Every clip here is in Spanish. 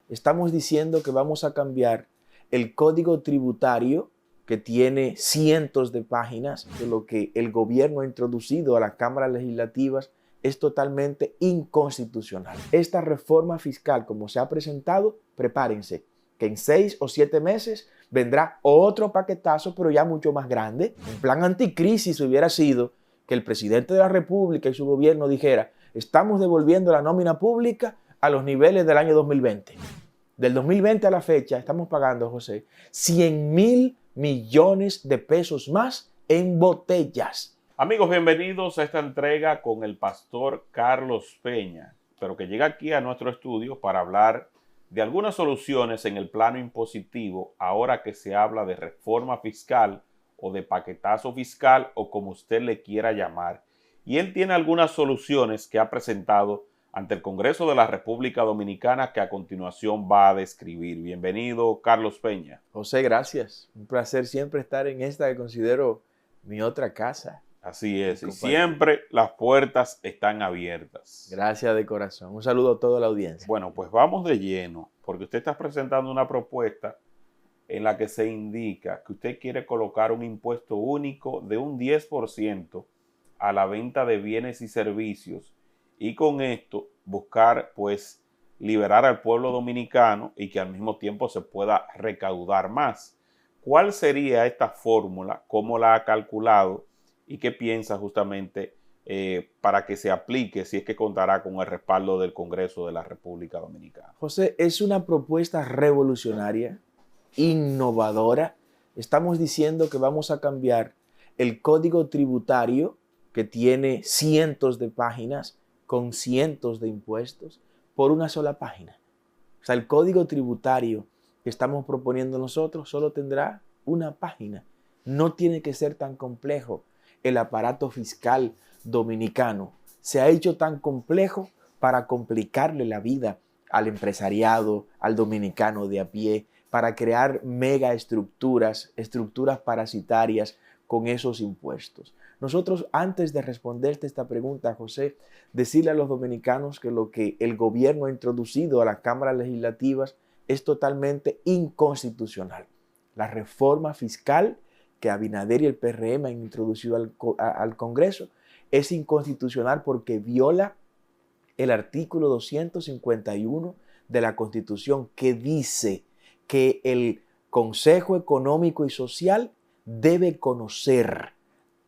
estamos diciendo que vamos a cambiar el código tributario que tiene cientos de páginas, que lo que el gobierno ha introducido a las cámaras legislativas es totalmente inconstitucional. Esta reforma fiscal, como se ha presentado, prepárense, que en 6 o 7 meses vendrá otro paquetazo, pero ya mucho más grande. Un plan anticrisis hubiera sido que el presidente de la República y su gobierno dijera: estamos devolviendo la nómina pública a los niveles del año 2020. Del 2020 a la fecha estamos pagando, José, 100.000 millones de pesos más en botellas. Amigos, bienvenidos a esta entrega con el pastor Carlos Peña, pero que llega aquí a nuestro estudio para hablar de algunas soluciones en el plano impositivo, ahora que se habla de reforma fiscal o de paquetazo fiscal o como usted le quiera llamar. Y él tiene algunas soluciones que ha presentado ante el Congreso de la República Dominicana que a continuación va a describir. Bienvenido, Carlos Peña. José, gracias. Un placer siempre estar en esta que considero mi otra casa. Así es, y siempre las puertas están abiertas. Gracias de corazón. Un saludo a toda la audiencia. Bueno, pues vamos de lleno, porque usted está presentando una propuesta en la que se indica que usted quiere colocar un impuesto único de un 10% a la venta de bienes y servicios y con esto buscar pues liberar al pueblo dominicano y que al mismo tiempo se pueda recaudar más. ¿Cuál sería esta fórmula? ¿Cómo la ha calculado? ¿Y qué piensa justamente para que se aplique si es que contará con el respaldo del Congreso de la República Dominicana? José, es una propuesta revolucionaria, innovadora. Estamos diciendo que vamos a cambiar el código tributario que tiene cientos de páginas con cientos de impuestos por una sola página. O sea, el código tributario que estamos proponiendo nosotros solo tendrá una página. No tiene que ser tan complejo. El aparato fiscal dominicano se ha hecho tan complejo para complicarle la vida al empresariado, al dominicano de a pie, para crear mega estructuras parasitarias con esos impuestos. Nosotros, antes de responderte esta pregunta, José, decirle a los dominicanos que lo que el gobierno ha introducido a las cámaras legislativas es totalmente inconstitucional. La reforma fiscal que Abinader y el PRM han introducido al Congreso es inconstitucional porque viola el artículo 251 de la Constitución, que dice que el Consejo Económico y Social debe conocer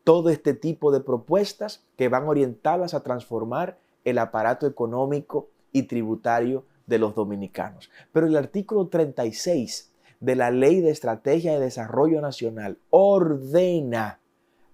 todo este tipo de propuestas que van orientadas a transformar el aparato económico y tributario de los dominicanos. Pero el artículo 36 de la Ley de Estrategia de Desarrollo Nacional ordena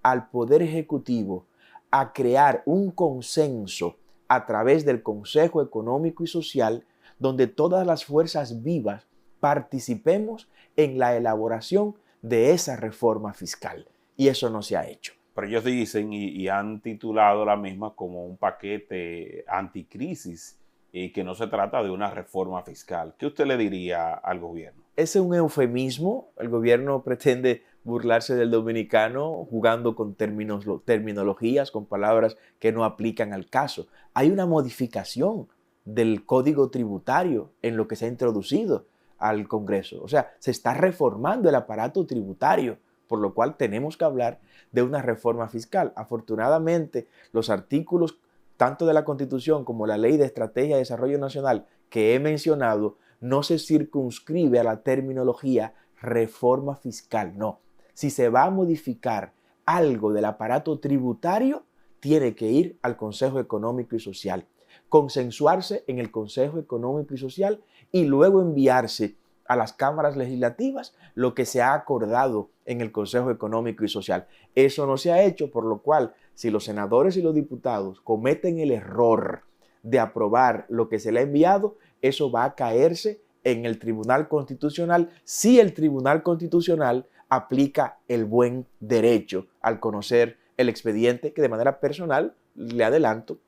al Poder Ejecutivo a crear un consenso a través del Consejo Económico y Social donde todas las fuerzas vivas participemos en la elaboración de esa reforma fiscal. Y eso no se ha hecho. Pero ellos dicen y han titulado la misma como un paquete anticrisis y que no se trata de una reforma fiscal. ¿Qué usted le diría al gobierno? Ese es un eufemismo. El gobierno pretende burlarse del dominicano jugando con terminologías, con palabras que no aplican al caso. Hay una modificación del código tributario en lo que se ha introducido al Congreso. O sea, se está reformando el aparato tributario, por lo cual tenemos que hablar de una reforma fiscal. Afortunadamente, los artículos tanto de la Constitución como la Ley de Estrategia de Desarrollo Nacional que he mencionado no se circunscribe a la terminología reforma fiscal, no. Si se va a modificar algo del aparato tributario, tiene que ir al Consejo Económico y Social, consensuarse en el Consejo Económico y Social y luego enviarse a las cámaras legislativas lo que se ha acordado en el Consejo Económico y Social. Eso no se ha hecho, por lo cual, si los senadores y los diputados cometen el error de aprobar lo que se le ha enviado, eso va a caerse en el Tribunal Constitucional si el Tribunal Constitucional aplica el buen derecho al conocer el expediente que de manera personal, le adelanto,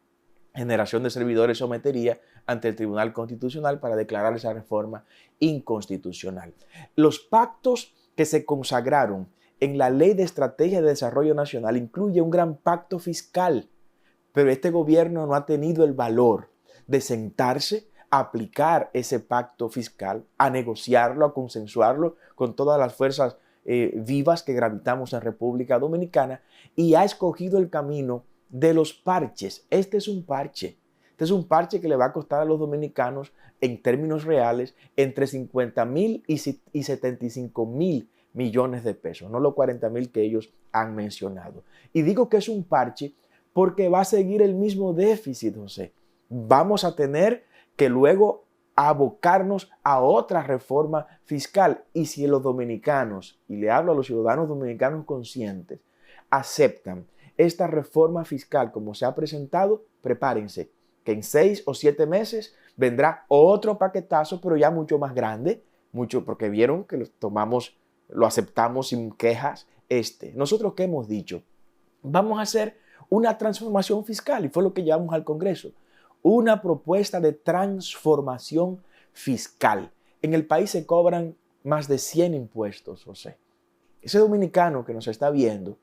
Generación de Servidores sometería ante el Tribunal Constitucional para declarar esa reforma inconstitucional. Los pactos que se consagraron en la Ley de Estrategia de Desarrollo Nacional incluye un gran pacto fiscal, pero este gobierno no ha tenido el valor de sentarse a aplicar ese pacto fiscal, a negociarlo, a consensuarlo con todas las fuerzas vivas que gravitamos en República Dominicana, y ha escogido el camino de los parches. Este es un parche. Este es un parche que le va a costar a los dominicanos, en términos reales, entre 50,000 y 75,000 millones de pesos, no los 40,000 que ellos han mencionado. Y digo que es un parche porque va a seguir el mismo déficit, José. Vamos a tener que luego abocarnos a otra reforma fiscal. Y si los dominicanos, y le hablo a los ciudadanos dominicanos conscientes, aceptan esta reforma fiscal como se ha presentado, prepárense, que en 6 o 7 meses vendrá otro paquetazo, pero ya mucho más grande, porque vieron que lo aceptamos sin quejas. Nosotros, ¿qué hemos dicho? Vamos a hacer una transformación fiscal, y fue lo que llevamos al Congreso. Una propuesta de transformación fiscal. En el país se cobran más de 100 impuestos, José. Ese dominicano que nos está viendo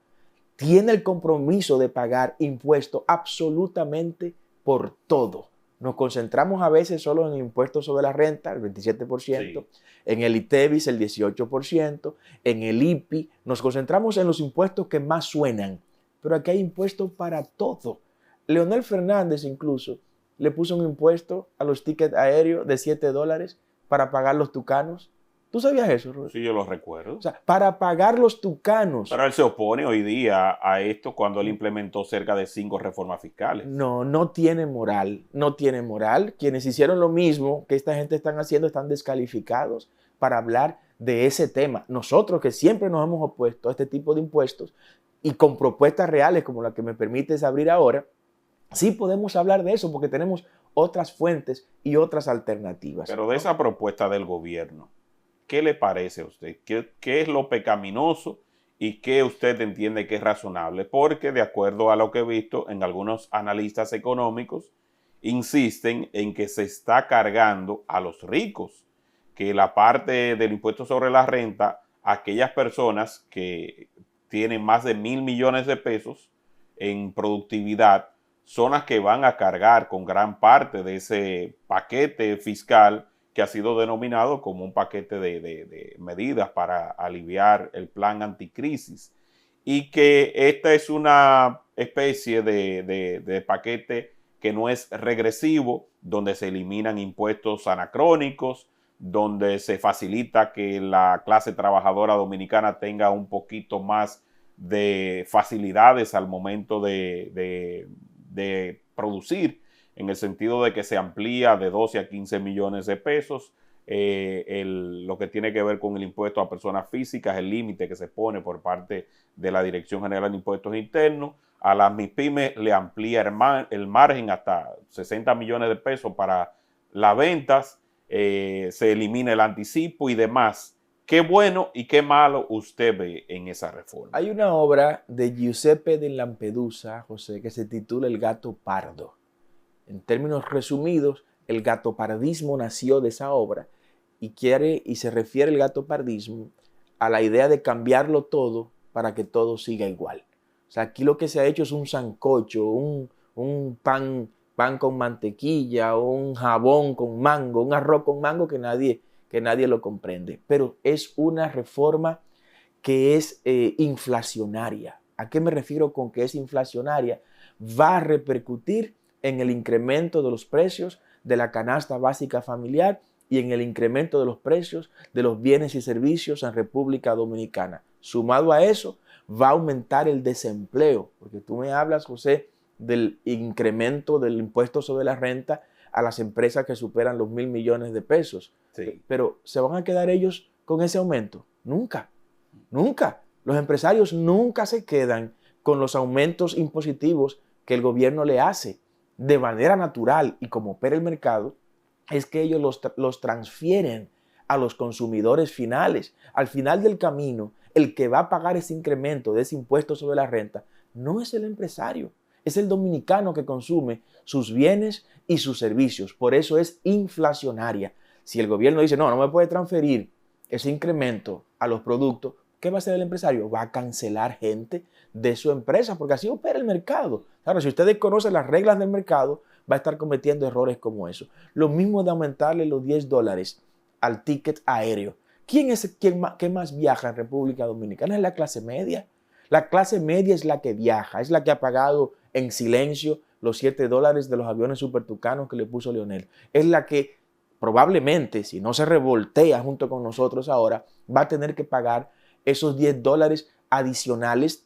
tiene el compromiso de pagar impuestos absolutamente por todo. Nos concentramos a veces solo en el impuesto sobre la renta, el 27%, sí, en el ITEVIS, el 18%, en el IPI. Nos concentramos en los impuestos que más suenan, pero aquí hay impuestos para todo. Leonel Fernández incluso le puso un impuesto a los tickets aéreos de $7 para pagar los tucanos. ¿Tú sabías eso, Robert? Sí, yo lo recuerdo. O sea, para pagar los tucanos. Pero él se opone hoy día a esto cuando él implementó cerca de 5 reformas fiscales. No tiene moral. No tiene moral. Quienes hicieron lo mismo que esta gente están haciendo están descalificados para hablar de ese tema. Nosotros, que siempre nos hemos opuesto a este tipo de impuestos y con propuestas reales como la que me permites abrir ahora, sí podemos hablar de eso porque tenemos otras fuentes y otras alternativas. Pero de esa propuesta del gobierno, ¿qué le parece a usted? ¿Qué es lo pecaminoso y qué usted entiende que es razonable? Porque de acuerdo a lo que he visto en algunos analistas económicos, insisten en que se está cargando a los ricos, que la parte del impuesto sobre la renta, aquellas personas que tienen más de 1,000 millones de pesos en productividad, son las que van a cargar con gran parte de ese paquete fiscal que ha sido denominado como un paquete de medidas para aliviar el plan anticrisis, y que esta es una especie de paquete que no es regresivo, donde se eliminan impuestos anacrónicos, donde se facilita que la clase trabajadora dominicana tenga un poquito más de facilidades al momento de producir, en el sentido de que se amplía de 12 a 15 millones de pesos lo que tiene que ver con el impuesto a personas físicas, el límite que se pone por parte de la Dirección General de Impuestos Internos. A las MIPYMES le amplía el margen hasta 60 millones de pesos para las ventas, se elimina el anticipo y demás. ¿Qué bueno y qué malo usted ve en esa reforma? Hay una obra de Giuseppe de Lampedusa, José, que se titula El gato pardo. En términos resumidos, el gatopardismo nació de esa obra y se refiere el gatopardismo a la idea de cambiarlo todo para que todo siga igual. O sea, aquí lo que se ha hecho es un sancocho, un pan con mantequilla, un jabón con mango, un arroz con mango que nadie lo comprende. Pero es una reforma que es inflacionaria. ¿A qué me refiero con que es inflacionaria? Va a repercutir en el incremento de los precios de la canasta básica familiar y en el incremento de los precios de los bienes y servicios en República Dominicana. Sumado a eso, va a aumentar el desempleo, porque tú me hablas, José, del incremento del impuesto sobre la renta a las empresas que superan los 1,000 millones de pesos. Sí. Pero ¿se van a quedar ellos con ese aumento? Nunca, nunca. Los empresarios nunca se quedan con los aumentos impositivos que el gobierno le hace. De manera natural y como opera el mercado, es que ellos los transfieren a los consumidores finales. Al final del camino, el que va a pagar ese incremento de ese impuesto sobre la renta no es el empresario, es el dominicano que consume sus bienes y sus servicios. Por eso es inflacionaria. Si el gobierno dice, no me puede transferir ese incremento a los productos, ¿qué va a hacer el empresario? Va a cancelar gente de su empresa, porque así opera el mercado. Claro, si ustedes conocen las reglas del mercado, va a estar cometiendo errores como eso. Lo mismo de aumentarle los $10 al ticket aéreo. ¿Quién es qué más viaja en República Dominicana? Es la clase media. La clase media es la que viaja, es la que ha pagado en silencio los $7 de los aviones supertucanos que le puso Leonel. Es la que probablemente, si no se revoltea junto con nosotros ahora, va a tener que pagar esos $10 adicionales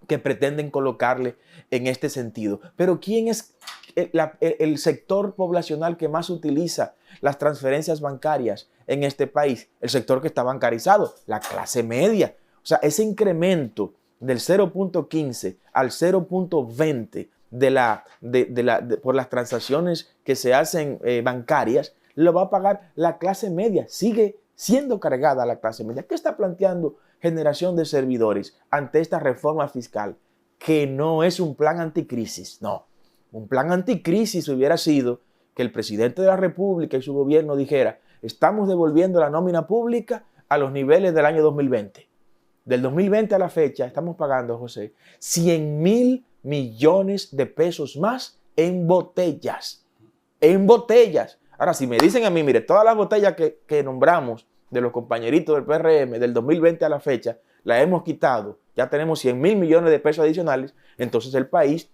que pretenden colocarle en este sentido. Pero ¿quién es el sector poblacional que más utiliza las transferencias bancarias en este país? El sector que está bancarizado, la clase media. O sea, ese incremento del 0.15 al 0.20 por las transacciones que se hacen bancarias, lo va a pagar la clase media. Sigue siendo cargada la clase media. ¿Qué está planteando Generación de Servidores ante esta reforma fiscal? Que no es un plan anticrisis, no. Un plan anticrisis hubiera sido que el presidente de la República y su gobierno dijera: estamos devolviendo la nómina pública a los niveles del año 2020. Del 2020 a la fecha estamos pagando, José, 100,000 millones de pesos más en botellas. En botellas. Ahora, si me dicen a mí, mire, todas las botellas que nombramos de los compañeritos del PRM del 2020 a la fecha, la hemos quitado, ya tenemos 100,000 millones de pesos adicionales, entonces el país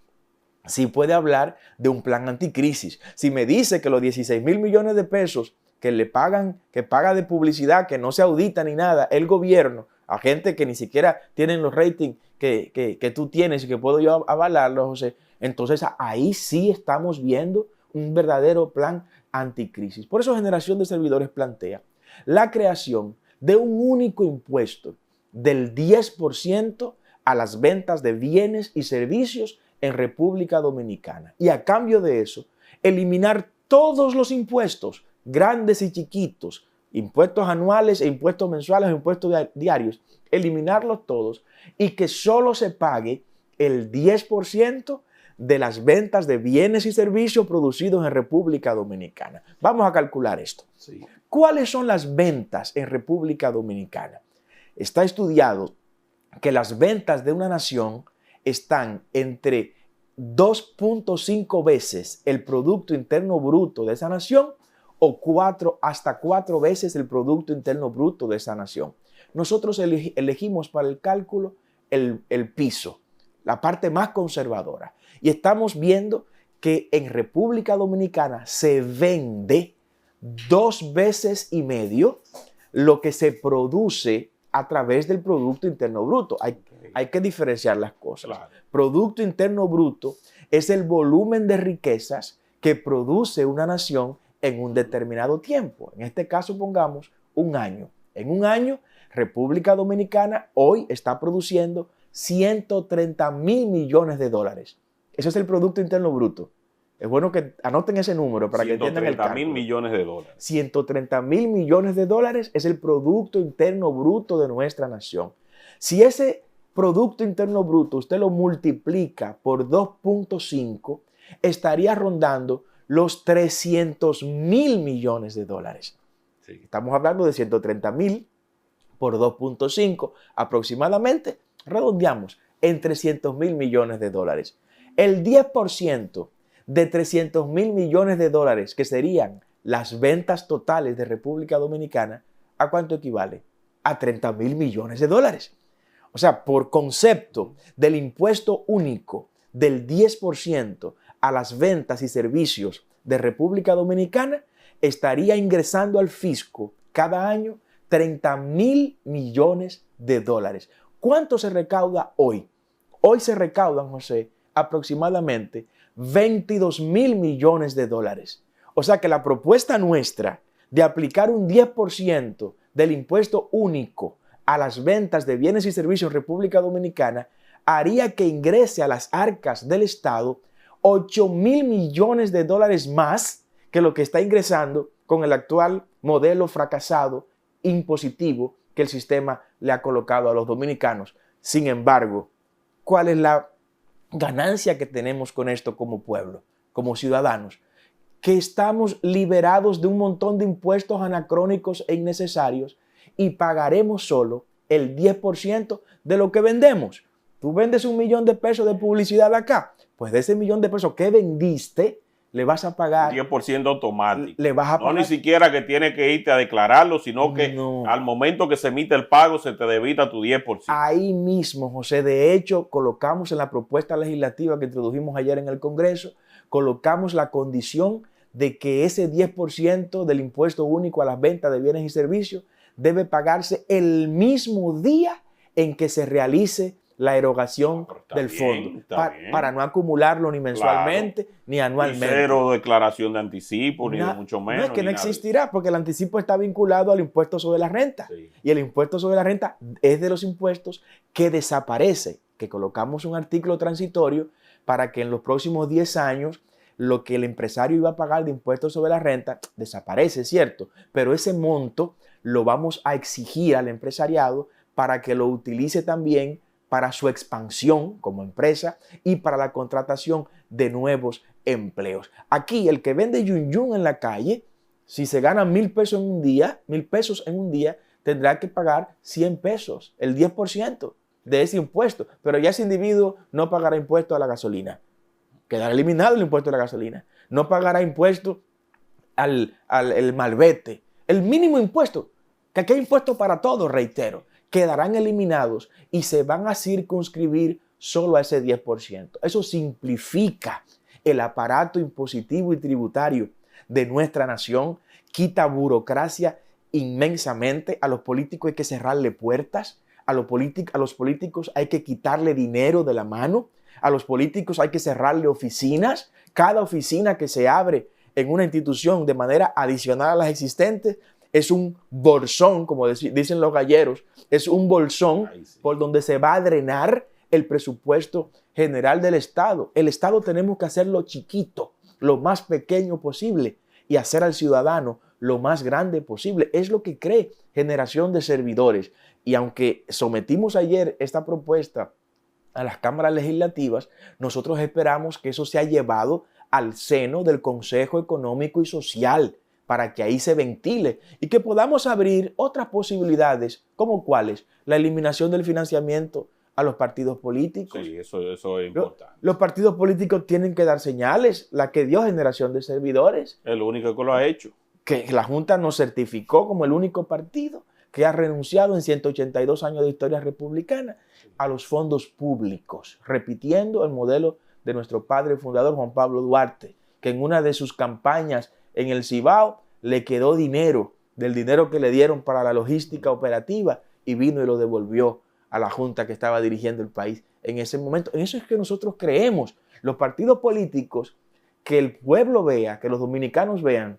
sí puede hablar de un plan anticrisis. Si me dice que los 16,000 millones de pesos que paga de publicidad, que no se audita ni nada, el gobierno, a gente que ni siquiera tienen los ratings que tú tienes y que puedo yo avalarlo, José, entonces ahí sí estamos viendo un verdadero plan anticrisis. Por eso Generación de Servidores plantea la creación de un único impuesto del 10% a las ventas de bienes y servicios en República Dominicana. Y a cambio de eso, eliminar todos los impuestos, grandes y chiquitos, impuestos anuales e impuestos mensuales, impuestos diarios, eliminarlos todos y que solo se pague el 10% de las ventas de bienes y servicios producidos en República Dominicana. Vamos a calcular esto. Sí. ¿Cuáles son las ventas en República Dominicana? Está estudiado que las ventas de una nación están entre 2.5 veces el Producto Interno Bruto de esa nación o hasta 4 veces el Producto Interno Bruto de esa nación. Nosotros elegimos para el cálculo el piso, la parte más conservadora. Y estamos viendo que en República Dominicana se vende 2,5 veces lo que se produce a través del Producto Interno Bruto. Hay que diferenciar las cosas. Claro. Producto Interno Bruto es el volumen de riquezas que produce una nación en un determinado tiempo. En este caso, pongamos un año. En un año, República Dominicana hoy está produciendo 130,000 millones de dólares. Ese es el Producto Interno Bruto. Es bueno que anoten ese número para que entiendan el cálculo. 130,000 millones de dólares. 130,000 millones de dólares es el Producto Interno Bruto de nuestra nación. Si ese Producto Interno Bruto usted lo multiplica por 2.5, estaría rondando los 300,000 millones de dólares. Sí. Estamos hablando de 130,000 por 2.5, aproximadamente, redondeamos, en 300,000 millones de dólares. El 10% de 300,000 millones de dólares, que serían las ventas totales de República Dominicana, ¿a cuánto equivale? A 30,000 millones de dólares. O sea, por concepto del impuesto único del 10% a las ventas y servicios de República Dominicana, estaría ingresando al fisco cada año 30,000 millones de dólares. ¿Cuánto se recauda hoy? Hoy se recaudan, José, aproximadamente 22,000 millones de dólares. O sea que la propuesta nuestra de aplicar un 10% del impuesto único a las ventas de bienes y servicios en República Dominicana haría que ingrese a las arcas del Estado 8,000 millones de dólares más que lo que está ingresando con el actual modelo fracasado impositivo que el sistema le ha colocado a los dominicanos. Sin embargo, ¿cuál es la ganancia que tenemos con esto como pueblo, como ciudadanos? Que estamos liberados de un montón de impuestos anacrónicos e innecesarios y pagaremos solo el 10% de lo que vendemos. Tú vendes $1,000,000 de publicidad acá, pues de ese $1,000,000 que vendiste, le vas a pagar 10% automático. Le vas a pagar. No, ni siquiera que tienes que irte a declararlo, sino que al momento que se emite el pago se te debita tu 10%. Ahí mismo, José, de hecho, colocamos en la propuesta legislativa que introdujimos ayer en el Congreso, colocamos la condición de que ese 10% del impuesto único a las ventas de bienes y servicios debe pagarse el mismo día en que se realice la erogación del fondo, para no acumularlo ni mensualmente ni anualmente. Y cero declaración de anticipo, ni de mucho menos. No, es que no existirá, porque el anticipo está vinculado al impuesto sobre la renta. Sí. Y el impuesto sobre la renta es de los impuestos que desaparece, que colocamos un artículo transitorio para que en los próximos 10 años lo que el empresario iba a pagar de impuestos sobre la renta desaparece, ¿cierto? Pero ese monto lo vamos a exigir al empresariado para que lo utilice también para su expansión como empresa y para la contratación de nuevos empleos. Aquí el que vende yun yun en la calle, si se gana 1,000 pesos en un día, 1,000 pesos en un día, tendrá que pagar 100 pesos, el 10% de ese impuesto. Pero ya ese individuo no pagará impuesto a la gasolina. Quedará eliminado el impuesto a la gasolina. No pagará impuesto al malvete. El mínimo impuesto, que aquí hay impuesto para todo, reitero, quedarán eliminados y se van a circunscribir solo a ese 10%. Eso simplifica el aparato impositivo y tributario de nuestra nación, quita burocracia inmensamente. A los políticos hay que cerrarle puertas, a los políticos hay que quitarle dinero de la mano, a los políticos hay que cerrarle oficinas. Cada oficina que se abre en una institución de manera adicional a las existentes es un bolsón, como dicen los galleros, es un bolsón por donde se va a drenar el presupuesto general del Estado. El Estado tenemos que hacerlo chiquito, lo más pequeño posible, y hacer al ciudadano lo más grande posible. Es lo que cree Generación de Servidores. Y aunque sometimos ayer esta propuesta a las cámaras legislativas, nosotros esperamos que eso sea llevado al seno del Consejo Económico y Social, para que ahí se ventile y que podamos abrir otras posibilidades, como cuáles, la eliminación del financiamiento a los partidos políticos. Sí, eso es importante. Los partidos políticos tienen que dar señales, la que dio Generación de Servidores. El único que lo ha hecho. Que la Junta nos certificó como el único partido que ha renunciado en 182 años de historia republicana a los fondos públicos, repitiendo el modelo de nuestro padre fundador Juan Pablo Duarte, que en una de sus campañas en el Cibao le quedó dinero, del dinero que le dieron para la logística operativa, y vino y lo devolvió a la Junta que estaba dirigiendo el país en ese momento. En eso es que nosotros creemos. Los partidos políticos, que el pueblo vea, que los dominicanos vean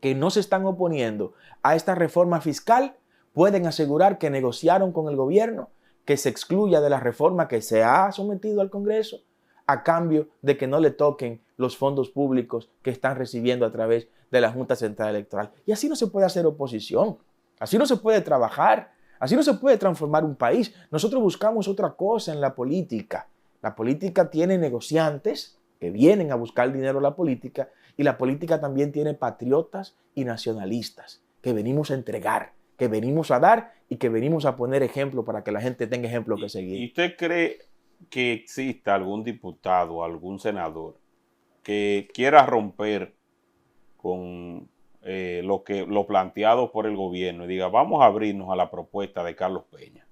que no se están oponiendo a esta reforma fiscal, pueden asegurar que negociaron con el gobierno que se excluya de la reforma que se ha sometido al Congreso, a cambio de que no le toquen los fondos públicos que están recibiendo a través de la Junta Central Electoral. Y así no se puede hacer oposición, así no se puede trabajar, así no se puede transformar un país. Nosotros buscamos otra cosa en la política. La política tiene negociantes que vienen a buscar dinero a la política, y la política también tiene patriotas y nacionalistas que venimos a entregar, que venimos a dar y que venimos a poner ejemplo para que la gente tenga ejemplo que seguir. ¿Y usted cree que exista algún diputado o algún senador que quiera romper con lo planteado por el gobierno y diga, vamos a abrirnos a la propuesta de Carlos Peña?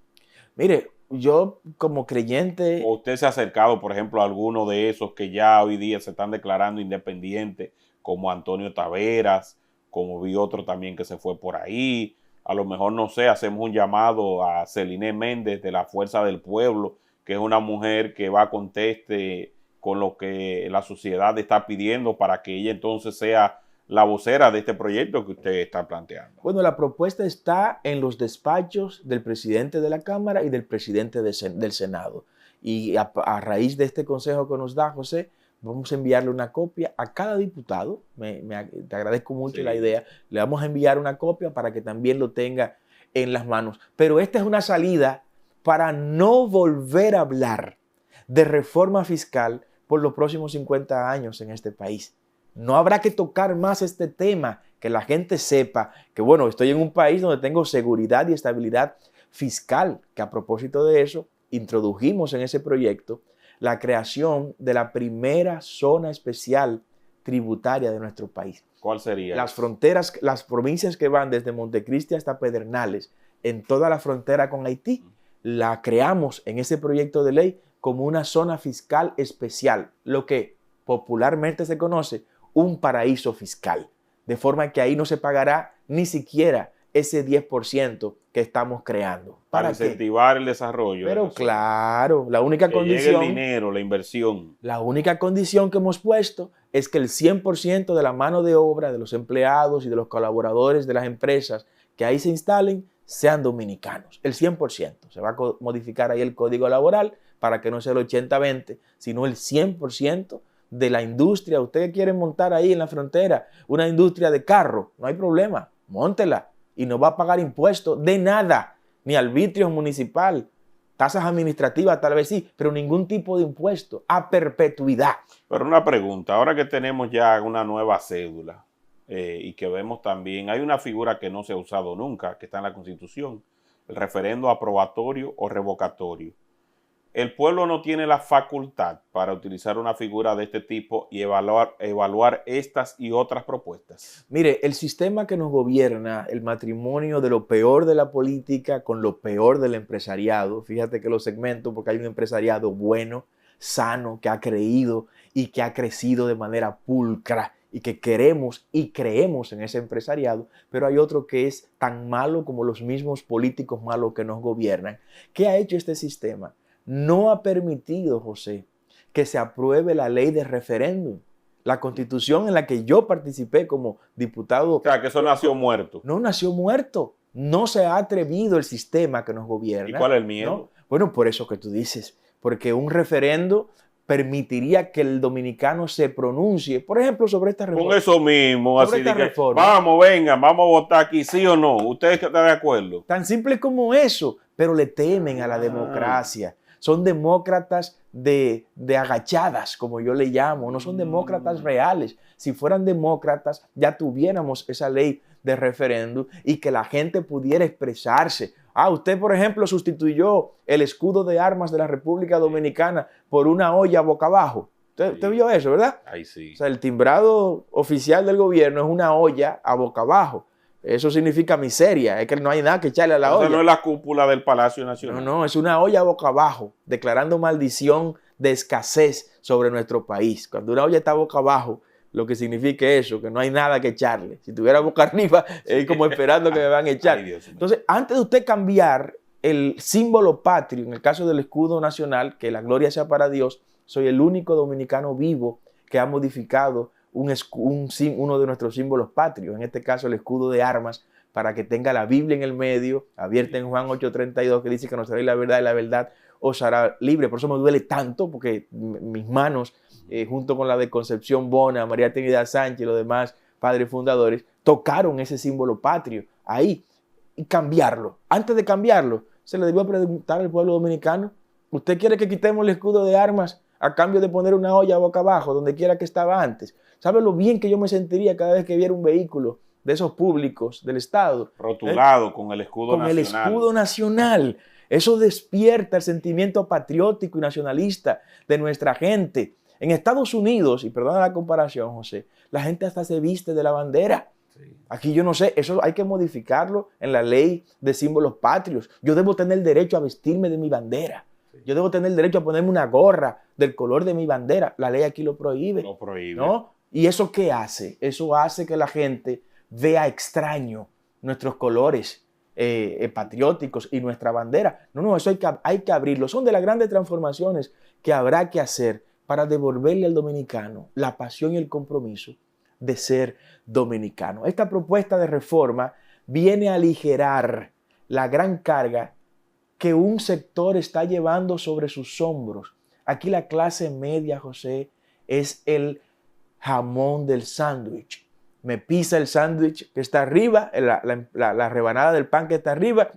Mire, yo como creyente... ¿O usted se ha acercado, por ejemplo, a alguno de esos que ya hoy día se están declarando independientes, como Antonio Taveras, como vi otro también que se fue por ahí? A lo mejor, no sé, hacemos un llamado a Celine Méndez de la Fuerza del Pueblo, que es una mujer que va a conteste con lo que la sociedad está pidiendo para que ella entonces sea la vocera de este proyecto que usted está planteando. Bueno, la propuesta está en los despachos del presidente de la Cámara y del presidente del Senado. Y a raíz de este consejo que nos da José, vamos a enviarle una copia a cada diputado. Te agradezco mucho la idea. Le vamos a enviar una copia para que también lo tenga en las manos. Pero esta es una salida para no volver a hablar de reforma fiscal por los próximos 50 años en este país. No habrá que tocar más este tema, que la gente sepa que, bueno, estoy en un país donde tengo seguridad y estabilidad fiscal, que a propósito de eso, introdujimos en ese proyecto la creación de la primera zona especial tributaria de nuestro país. ¿Cuál sería? Las fronteras, las provincias que van desde Montecristi hasta Pedernales, en toda la frontera con Haití, la creamos en ese proyecto de ley como una zona fiscal especial, lo que popularmente se conoce un paraíso fiscal, de forma que ahí no se pagará ni siquiera ese 10% que estamos creando. Para incentivar el desarrollo. Pero claro, la única condición... llegue el dinero, la inversión. La única condición que hemos puesto es que el 100% de la mano de obra, de los empleados y de los colaboradores de las empresas que ahí se instalen, sean dominicanos. El 100%. Se va a modificar ahí el código laboral para que no sea el 80-20, sino el 100% de la industria. Ustedes quieren montar ahí en la frontera una industria de carro, no hay problema, móntela. Y no va a pagar impuestos de nada, ni arbitrio municipal, tasas administrativas tal vez sí, pero ningún tipo de impuesto, a perpetuidad. Pero una pregunta, ahora que tenemos ya una nueva cédula y que vemos también, hay una figura que no se ha usado nunca, que está en la Constitución, el referendo aprobatorio o revocatorio. El pueblo no tiene la facultad para utilizar una figura de este tipo y evaluar estas y otras propuestas. Mire, el sistema que nos gobierna, el matrimonio de lo peor de la política con lo peor del empresariado, fíjate que lo segmento porque hay un empresariado bueno, sano, que ha creído y que ha crecido de manera pulcra y que queremos y creemos en ese empresariado, pero hay otro que es tan malo como los mismos políticos malos que nos gobiernan. ¿Qué ha hecho este sistema? No ha permitido, José, que se apruebe la ley de referéndum. La constitución en la que yo participé como diputado. O sea, que eso nació muerto. No nació muerto. No se ha atrevido el sistema que nos gobierna. ¿Y cuál es el miedo? ¿No? Bueno, por eso que tú dices. Porque un referendo permitiría que el dominicano se pronuncie, por ejemplo, sobre esta reforma. Con eso mismo, sobre así de que, reforma. vamos, vengan, vamos a votar aquí, sí o no. ¿Ustedes están de acuerdo? Tan simple como eso, pero le temen a la democracia. Son demócratas de agachadas, como yo le llamo, no son demócratas reales. Si fueran demócratas, ya tuviéramos esa ley de referéndum y que la gente pudiera expresarse. Usted, por ejemplo, sustituyó el escudo de armas de la República Dominicana por una olla boca abajo. ¿Usted vio eso, verdad? Ahí sí. O sea, el timbrado oficial del gobierno es una olla a boca abajo. Eso significa miseria, es que no hay nada que echarle a la olla. No es la cúpula del Palacio Nacional. No, es una olla boca abajo, declarando maldición de escasez sobre nuestro país. Cuando una olla está boca abajo, lo que significa eso, que no hay nada que echarle. Si tuviera boca arriba, es como esperando que me van a echar. Ay, entonces, antes de usted cambiar el símbolo patrio, en el caso del escudo nacional, que la gloria sea para Dios, soy el único dominicano vivo que ha modificado uno de nuestros símbolos patrios, en este caso el escudo de armas, para que tenga la Biblia en el medio, abierta en Juan 8:32, que dice que nos trae la verdad y la verdad os hará libre. Por eso me duele tanto, porque mis manos, junto con la de Concepción Bona, María Trinidad Sánchez y los demás padres fundadores, tocaron ese símbolo patrio ahí y cambiarlo. Antes de cambiarlo, se le debió preguntar al pueblo dominicano, ¿usted quiere que quitemos el escudo de armas a cambio de poner una olla boca abajo, donde quiera que estaba antes? ¿Sabe lo bien que yo me sentiría cada vez que viera un vehículo de esos públicos del Estado? Rotulado con el escudo nacional. Con el escudo nacional. Eso despierta el sentimiento patriótico y nacionalista de nuestra gente. En Estados Unidos, y perdona la comparación, José, la gente hasta se viste de la bandera. Sí. Aquí yo no sé, eso hay que modificarlo en la ley de símbolos patrios. Yo debo tener el derecho a vestirme de mi bandera. Yo debo tener el derecho a ponerme una gorra del color de mi bandera. La ley aquí lo prohíbe. Lo prohíbe. ¿No? ¿Y eso qué hace? Eso hace que la gente vea extraño nuestros colores patrióticos y nuestra bandera. No, eso hay que abrirlo. Son de las grandes transformaciones que habrá que hacer para devolverle al dominicano la pasión y el compromiso de ser dominicano. Esta propuesta de reforma viene a aligerar la gran carga que un sector está llevando sobre sus hombros. Aquí la clase media, José, es el jamón del sándwich. Me pisa el sándwich que está arriba, la rebanada del pan que está arriba,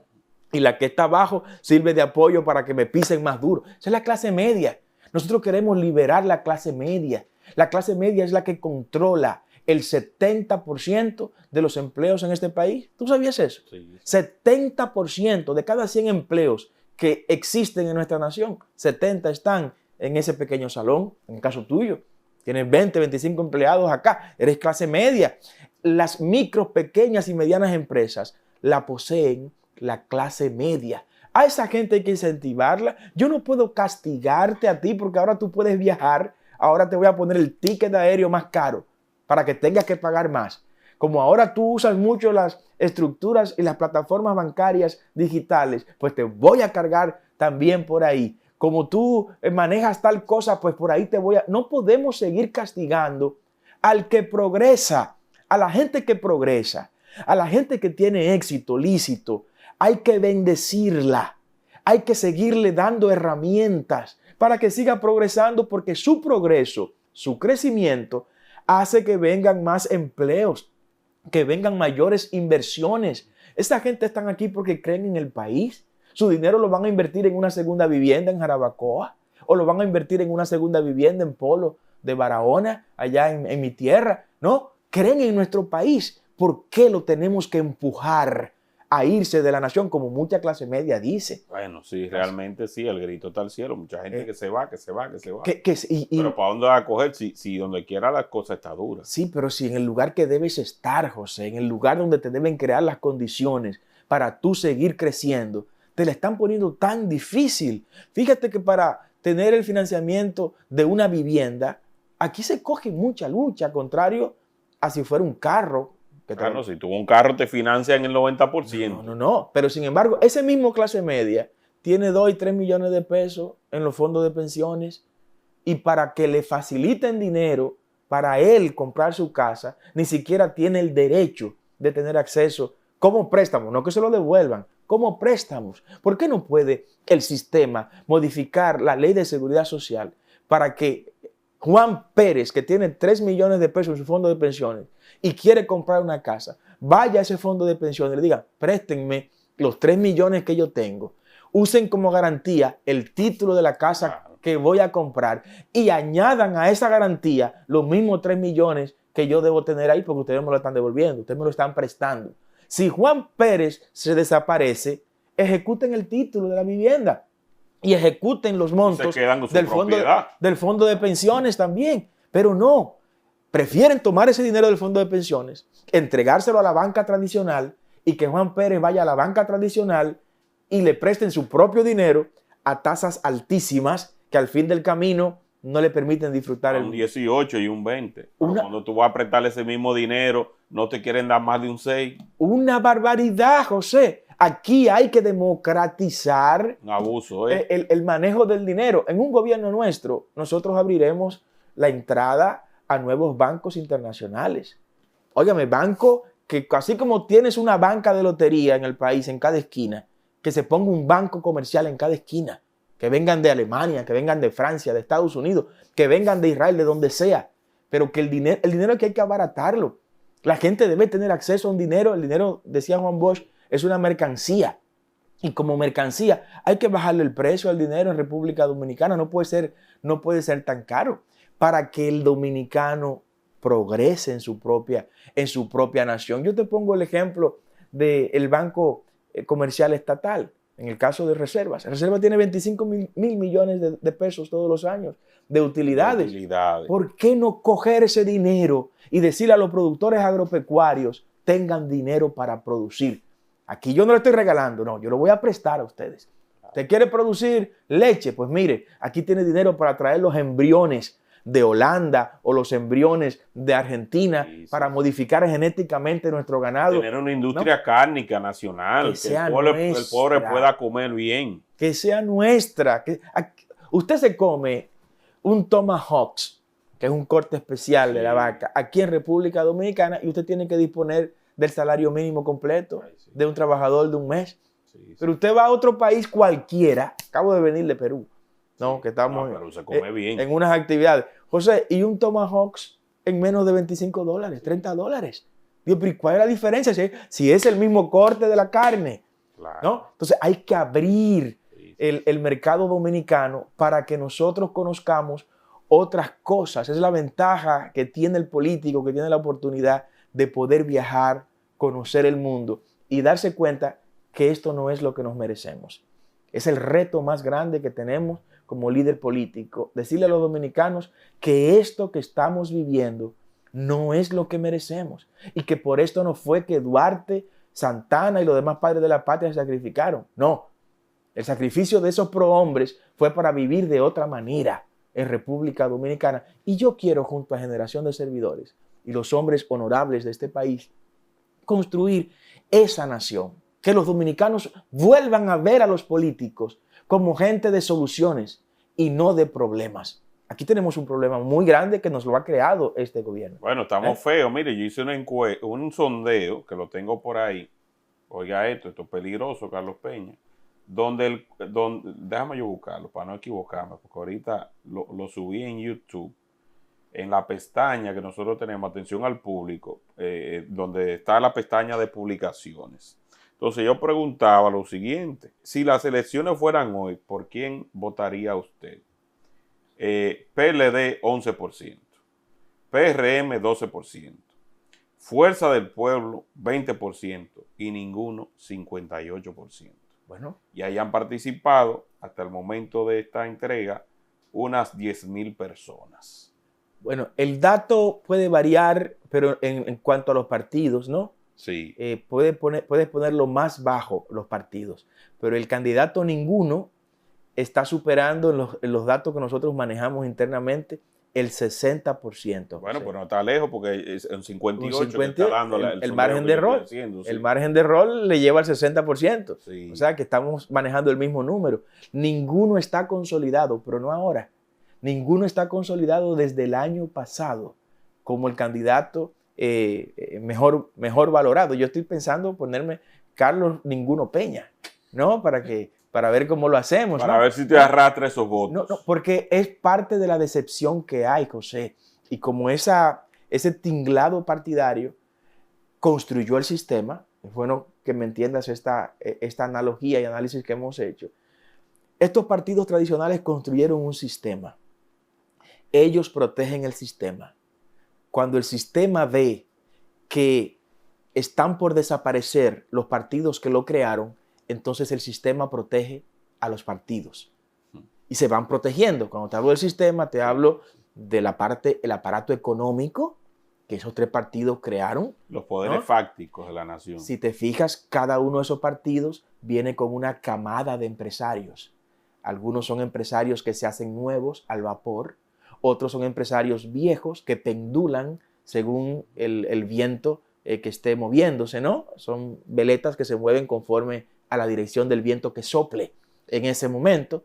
y la que está abajo sirve de apoyo para que me pisen más duro. Esa es la clase media. Nosotros queremos liberar la clase media. La clase media es la que controla el 70% de los empleos en este país. ¿Tú sabías eso? Sí. 70% de cada 100 empleos que existen en nuestra nación, 70 están en ese pequeño salón, en el caso tuyo, tienes 20, 25 empleados acá, eres clase media. Las micro, pequeñas y medianas empresas la poseen la clase media. A esa gente hay que incentivarla. Yo no puedo castigarte a ti porque ahora tú puedes viajar. Ahora te voy a poner el ticket aéreo más caro para que tengas que pagar más. Como ahora tú usas mucho las estructuras y las plataformas bancarias digitales, pues te voy a cargar también por ahí. Como tú manejas tal cosa, pues por ahí te voy a... No podemos seguir castigando al que progresa, a la gente que progresa, a la gente que tiene éxito lícito. Hay que bendecirla, hay que seguirle dando herramientas para que siga progresando, porque su progreso, su crecimiento, hace que vengan más empleos, que vengan mayores inversiones. Esta gente están aquí porque creen en el país. Su dinero lo van a invertir en una segunda vivienda en Jarabacoa, o lo van a invertir en una segunda vivienda en Polo de Barahona, allá en mi tierra. No, creen en nuestro país. ¿Por qué lo tenemos que empujar a irse de la nación, como mucha clase media dice? Bueno, sí, realmente sí, el grito está al cielo. Mucha gente que se va. Pero ¿para dónde va a coger si donde quiera la cosa está dura? Sí, pero si en el lugar que debes estar, José, en el lugar donde te deben crear las condiciones para tú seguir creciendo, te la están poniendo tan difícil. Fíjate que para tener el financiamiento de una vivienda, aquí se coge mucha lucha, contrario a si fuera un carro. Claro, si tú un carro te financian el 90%. No. Pero sin embargo, ese mismo clase media tiene 2 y 3 millones de pesos en los fondos de pensiones, y para que le faciliten dinero para él comprar su casa, ni siquiera tiene el derecho de tener acceso como préstamo, no que se lo devuelvan, como préstamos. ¿Por qué no puede el sistema modificar la ley de seguridad social para que Juan Pérez, que tiene 3 millones de pesos en su fondo de pensiones y quiere comprar una casa, vaya a ese fondo de pensiones y le diga: préstenme los 3 millones que yo tengo, usen como garantía el título de la casa que voy a comprar y añadan a esa garantía los mismos 3 millones que yo debo tener ahí, porque ustedes me lo están devolviendo, ustedes me lo están prestando? Si Juan Pérez se desaparece, ejecuten el título de la vivienda y ejecuten los montos del fondo de pensiones también. Pero no, prefieren tomar ese dinero del fondo de pensiones, entregárselo a la banca tradicional, y que Juan Pérez vaya a la banca tradicional y le presten su propio dinero a tasas altísimas que al fin del camino no le permiten disfrutar un 18 y un 20. Cuando tú vas a prestarle ese mismo dinero, no te quieren dar más de un 6. Una barbaridad, José. Aquí hay que democratizar un abuso, el manejo del dinero. En un gobierno nuestro, nosotros abriremos la entrada a nuevos bancos internacionales. Óigame, banco que así como tienes una banca de lotería en el país, en cada esquina, que se ponga un banco comercial en cada esquina. Que vengan de Alemania, que vengan de Francia, de Estados Unidos, que vengan de Israel, de donde sea. Pero que el dinero que hay que abaratarlo. La gente debe tener acceso a un dinero. El dinero, decía Juan Bosch, es una mercancía. Y como mercancía hay que bajarle el precio al dinero en República Dominicana. No puede ser tan caro, para que el dominicano progrese en su propia nación. Yo te pongo el ejemplo del Banco Comercial Estatal. En el caso de Reservas, Reservas tiene 25 mil millones de pesos todos los años de utilidades. ¿Por qué no coger ese dinero y decirle a los productores agropecuarios: tengan dinero para producir? Aquí yo no le estoy regalando, no, yo lo voy a prestar a ustedes. ¿Usted quiere producir leche? Pues mire, aquí tiene dinero para traer los embriones de Holanda o los embriones de Argentina, para modificar genéticamente nuestro ganado. Tener una industria cárnica nacional, que el pobre pueda comer bien. Que sea nuestra. Usted se come un tomahawk, que es un corte especial de la vaca, aquí en República Dominicana, y usted tiene que disponer del salario mínimo completo de un trabajador de un mes. Pero usted va a otro país cualquiera, acabo de venir de Perú, ¿no? Que estamos pero se come bien. En unas actividades. José, y un tomahawk en menos de $25, $30. Dios, pero ¿cuál es la diferencia? Si es el mismo corte de la carne, claro, ¿no? Entonces hay que abrir el mercado dominicano para que nosotros conozcamos otras cosas. Es la ventaja que tiene el político, que tiene la oportunidad de poder viajar, conocer el mundo y darse cuenta que esto no es lo que nos merecemos. Es el reto más grande que tenemos como líder político, decirle a los dominicanos que esto que estamos viviendo no es lo que merecemos y que por esto no fue que Duarte, Santana y los demás padres de la patria se sacrificaron. No, el sacrificio de esos prohombres fue para vivir de otra manera en República Dominicana. Y yo quiero, junto a Generación de Servidores y los hombres honorables de este país, construir esa nación. Que los dominicanos vuelvan a ver a los políticos como gente de soluciones y no de problemas. Aquí tenemos un problema muy grande que nos lo ha creado este gobierno. Bueno, estamos feos. Mire, yo hice un sondeo, que lo tengo por ahí. Oiga esto es peligroso, Carlos Peña. Déjame yo buscarlo para no equivocarme, porque ahorita lo subí en YouTube, en la pestaña que nosotros tenemos, atención al público, donde está la pestaña de publicaciones. Entonces yo preguntaba lo siguiente: si las elecciones fueran hoy, ¿por quién votaría usted? PLD 11%, PRM 12%, Fuerza del Pueblo 20% y ninguno 58%. Bueno. Y ahí han participado hasta el momento de esta entrega unas 10,000 personas. Bueno, el dato puede variar, pero en cuanto a los partidos, ¿no? Sí. Puedes ponerlo más bajo los partidos, pero el candidato ninguno está superando en los datos que nosotros manejamos internamente el 60%. Bueno, pues no está lejos porque es un 58, un 50, que está dando el margen de error. Sí. El margen de error le lleva al 60%. Sí. O sea que estamos manejando el mismo número. Ninguno está consolidado, pero no ahora. Ninguno está consolidado desde el año pasado como el candidato mejor valorado. Yo estoy pensando ponerme Carlos Ninguno Peña, ¿no? Para ver cómo lo hacemos. Para ver si te arrastra esos votos. No, porque es parte de la decepción que hay, José. Y como ese tinglado partidario construyó el sistema, es bueno que me entiendas esta analogía y análisis que hemos hecho. Estos partidos tradicionales construyeron un sistema. Ellos protegen el sistema. Cuando el sistema ve que están por desaparecer los partidos que lo crearon, entonces el sistema protege a los partidos. Y se van protegiendo. Cuando te hablo del sistema, te hablo de el aparato económico que esos tres partidos crearon. Los poderes, ¿no?, fácticos de la nación. Si te fijas, cada uno de esos partidos viene con una camada de empresarios. Algunos son empresarios que se hacen nuevos al vapor. Otros son empresarios viejos que pendulan según el viento que esté moviéndose, ¿no? Son veletas que se mueven conforme a la dirección del viento que sople en ese momento,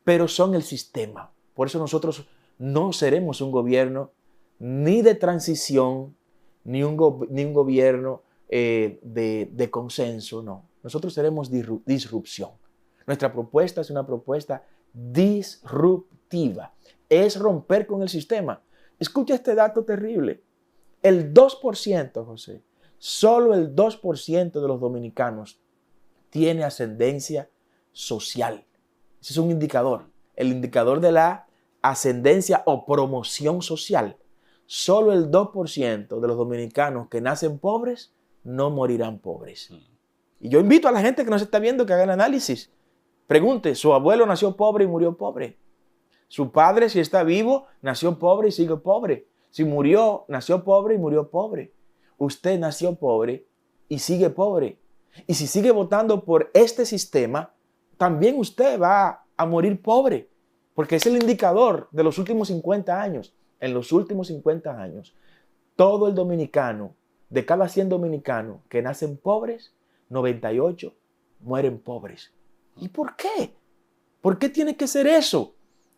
pero son el sistema. Por eso nosotros no seremos un gobierno ni de transición, ni un gobierno de consenso, no. Nosotros seremos disrupción. Nuestra propuesta es una propuesta disruptiva. Es romper con el sistema. Escucha este dato terrible. El 2%, José, solo el 2% de los dominicanos tiene ascendencia social. Ese es un indicador. El indicador de la ascendencia o promoción social. Solo el 2% de los dominicanos que nacen pobres no morirán pobres. Y yo invito a la gente que nos está viendo que haga el análisis. Pregunte, ¿su abuelo nació pobre y murió pobre? Su padre, si está vivo, nació pobre y sigue pobre. Si murió, nació pobre y murió pobre. Usted nació pobre y sigue pobre. Y si sigue votando por este sistema, también usted va a morir pobre. Porque es el indicador de los últimos 50 años. En los últimos 50 años, todo el dominicano, de cada 100 dominicanos que nacen pobres, 98 mueren pobres. ¿Y por qué? ¿Por qué tiene que ser eso?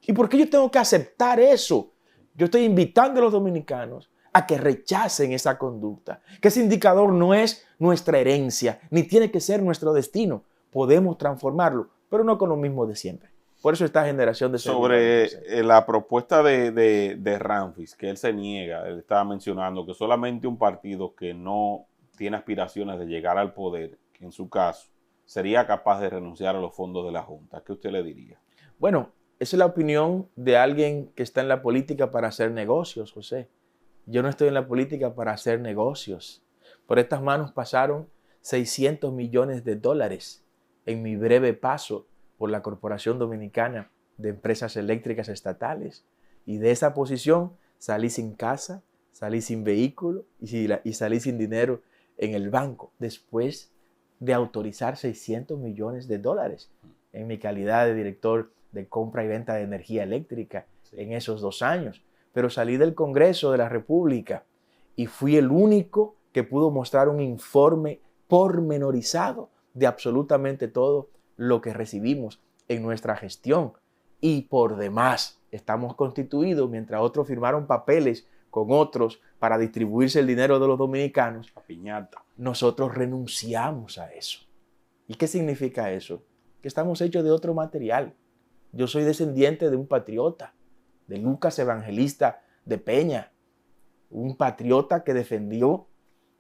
¿Y por qué yo tengo que aceptar eso? Yo estoy invitando a los dominicanos a que rechacen esa conducta, que ese indicador no es nuestra herencia, ni tiene que ser nuestro destino. Podemos transformarlo, pero no con lo mismo de siempre. Por eso esta generación de servidores. Sobre la propuesta de Ramfis, que él se niega, él estaba mencionando que solamente un partido que no tiene aspiraciones de llegar al poder, que en su caso sería capaz de renunciar a los fondos de la Junta. ¿Qué usted le diría? Bueno, esa es la opinión de alguien que está en la política para hacer negocios, José. Yo no estoy en la política para hacer negocios. Por estas manos pasaron 600 millones de dólares en mi breve paso por la Corporación Dominicana de empresas eléctricas estatales. Y de esa posición salí sin casa, salí sin vehículo y salí sin dinero en el banco, después de autorizar $600 millones en mi calidad de director de compra y venta de energía eléctrica en esos 2 años. Pero salí del Congreso de la República y fui el único que pudo mostrar un informe pormenorizado de absolutamente todo lo que recibimos en nuestra gestión. Y por demás, estamos constituidos, mientras otros firmaron papeles con otros para distribuirse el dinero de los dominicanos, La piñata. nosotros renunciamos a eso. ¿Y qué significa eso? Que estamos hechos de otro material. Yo soy descendiente de un patriota, de Lucas Evangelista de Peña, un patriota que defendió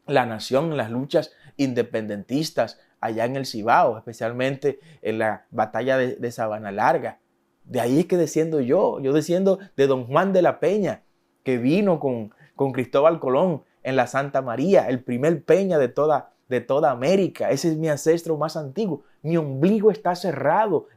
la nación en las luchas independentistas allá en el Cibao, especialmente en la batalla de Sabana Larga. De ahí es que desciendo yo desciendo de don Juan de la Peña, que vino con Cristóbal Colón en la Santa María, el primer peña de toda América. Ese es mi ancestro más antiguo. Mi ombligo está sembrado,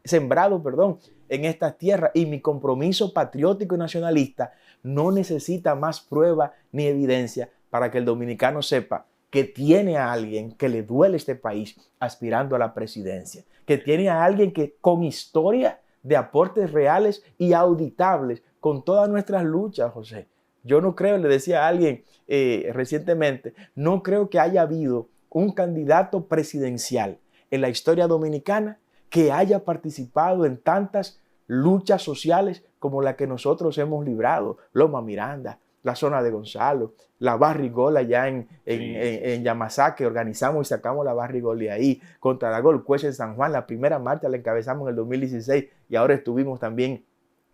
en estas tierras, y mi compromiso patriótico y nacionalista no necesita más prueba ni evidencia para que el dominicano sepa que tiene a alguien que le duele este país aspirando a la presidencia, que tiene a alguien que con historia de aportes reales y auditables con todas nuestras luchas, José. Yo no creo, le decía a alguien recientemente, no creo que haya habido un candidato presidencial en la historia dominicana que haya participado en tantas luchas sociales como la que nosotros hemos librado. Loma Miranda, la zona de Gonzalo, la barrigola allá en Yamasá, que organizamos y sacamos la barrigola de ahí, contra la Golcuecha en San Juan, la primera marcha la encabezamos en el 2016 y ahora estuvimos también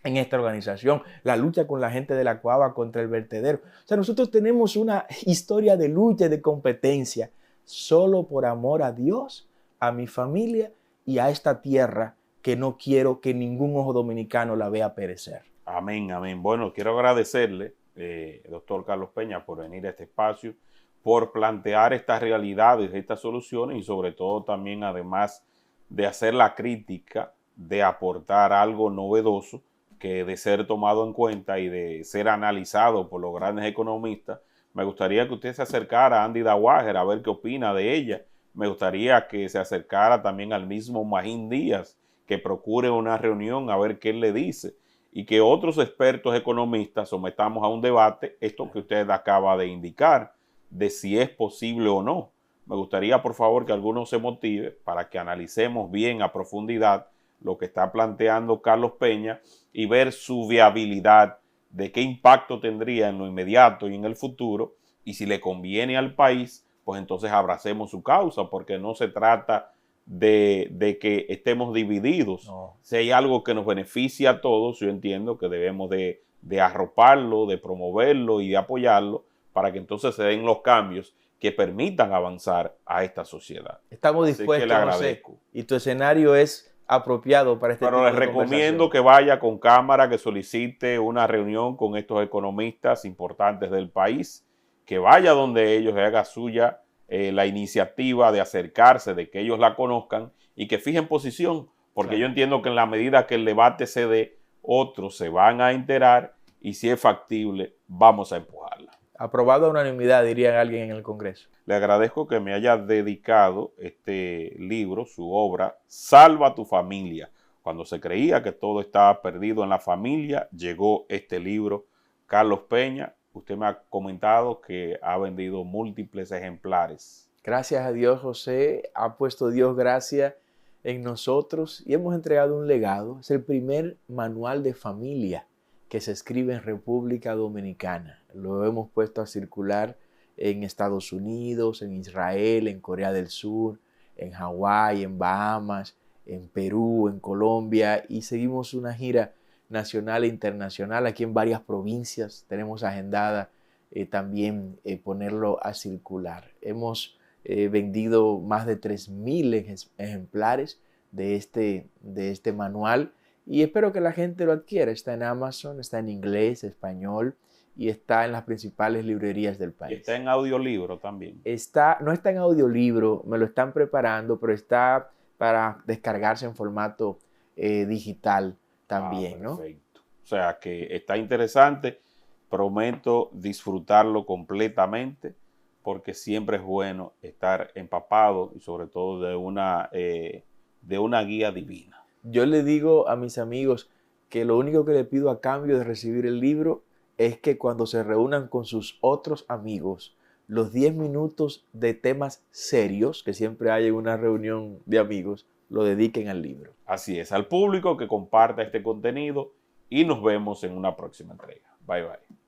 en esta organización, la lucha con la gente de la Cuava contra el vertedero. O sea, nosotros tenemos una historia de lucha y de competencia solo por amor a Dios, a mi familia y a esta tierra que no quiero que ningún ojo dominicano la vea perecer. Amén, amén. Bueno, quiero agradecerle, doctor Carlos Peña, por venir a este espacio, por plantear estas realidades, estas soluciones y sobre todo también, además de hacer la crítica, de aportar algo novedoso que de ser tomado en cuenta y de ser analizado por los grandes economistas. Me gustaría que usted se acercara a Andy Dawager a ver qué opina de ella. Me gustaría que se acercara también al mismo Magín Díaz, que procure una reunión a ver qué él le dice y que otros expertos economistas sometamos a un debate esto que usted acaba de indicar, de si es posible o no. Me gustaría, por favor, que alguno se motive para que analicemos bien a profundidad lo que está planteando Carlos Peña y ver su viabilidad, de qué impacto tendría en lo inmediato y en el futuro, y si le conviene al país, pues entonces abracemos su causa, porque no se trata de que estemos divididos. No. Si hay algo que nos beneficia a todos, yo entiendo que debemos de arroparlo, de promoverlo y de apoyarlo para que entonces se den los cambios que permitan avanzar a esta sociedad. Estamos dispuestos, José, y tu escenario es apropiado para este tipo de conversación. Pero les recomiendo que vaya con cámara, que solicite una reunión con estos economistas importantes del país, que vaya donde ellos, haga suya la iniciativa de acercarse, de que ellos la conozcan y que fijen posición, porque claro, yo entiendo que en la medida que el debate se dé, otros se van a enterar y si es factible, vamos a empujarla. Aprobado a unanimidad, diría alguien en el Congreso. Le agradezco que me haya dedicado este libro, su obra, Salva tu familia. Cuando se creía que todo estaba perdido en la familia, llegó este libro. Carlos Peña, usted me ha comentado que ha vendido múltiples ejemplares. Gracias a Dios, José. Ha puesto Dios gracia en nosotros y hemos entregado un legado. Es el primer manual de familia que se escribe en República Dominicana. Lo hemos puesto a circular en Estados Unidos, en Israel, en Corea del Sur, en Hawái, en Bahamas, en Perú, en Colombia, y seguimos una gira nacional e internacional aquí en varias provincias. Tenemos agendada también ponerlo a circular. Hemos vendido más de 3,000 ejemplares de este manual y espero que la gente lo adquiera. Está en Amazon, está en inglés, español y está en las principales librerías del país. ¿Está en audiolibro también? No está en audiolibro, me lo están preparando, pero está para descargarse en formato digital. también, ¿no? Perfecto. O sea que está interesante. Prometo disfrutarlo completamente porque siempre es bueno estar empapado y sobre todo de una guía divina. Yo le digo a mis amigos que lo único que le pido a cambio de recibir el libro es que cuando se reúnan con sus otros amigos, los 10 minutos de temas serios que siempre hay en una reunión de amigos, lo dediquen al libro. Así es, al público que comparta este contenido y nos vemos en una próxima entrega. Bye bye.